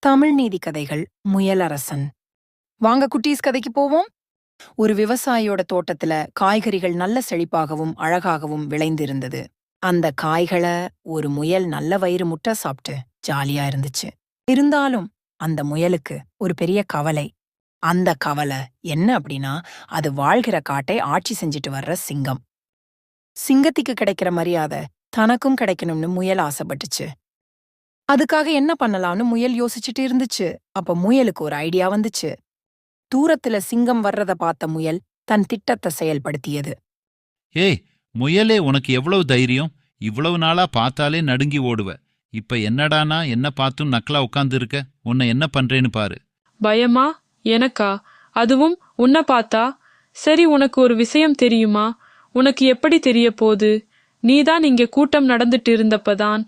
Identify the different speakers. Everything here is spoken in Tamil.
Speaker 1: தமிழ் நீதி கதைகள் முயலரசன். வாங்க குட்டீஸ், கதைக்கு போவோம். ஒரு விவசாயியோட தோட்டத்துல காய்கறிகள் நல்ல செழிப்பாகவும் அழகாகவும் விளைந்திருந்தது. அந்த காய்களை ஒரு முயல் நல்ல வயிறு முட்டை சாப்பிட்டு ஜாலியா இருந்துச்சு. இருந்தாலும் அந்த முயலுக்கு ஒரு பெரிய கவலை. அந்த கவலை என்ன அப்படின்னா, அது வாழ்கிற காட்டை ஆட்சி செஞ்சுட்டு வர்ற சிங்கம். சிங்கத்துக்கு கிடைக்கிற மரியாதை தனக்கும் கிடைக்கணும்னு முயல் ஆசைப்பட்டுச்சு. அதுக்காக என்ன பண்ணலாம்னு முயல் யோசிச்சுட்டு இருந்துச்சு. அப்ப முயலுக்கு ஒரு ஐடியா வந்துச்சு. தூரத்துல சிங்கம் வர்றத பார்த்த முயல் தன் திட்டத்தை செயல்படுத்தியது.
Speaker 2: ஏய் முயலே, உனக்கு எவ்வளவு தைரியம்! இவ்வளவு நாளா பார்த்தாலே நடுங்கி ஓடுவ. இப்ப என்னடானா என்ன பார்த்தும் நக்கலா உட்கார்ந்து இருக்க. உன்னை என்ன பண்றேன்னு பாரு.
Speaker 3: பயமா? எனக்கா? அதுவும் உன்னை பார்த்தா? சரி, உனக்கு ஒரு விஷயம் தெரியுமா? உனக்கு எப்படி தெரிய போகுது? நீதான் இங்க கூட்டம் நடந்துட்டு இருந்தப்பதான்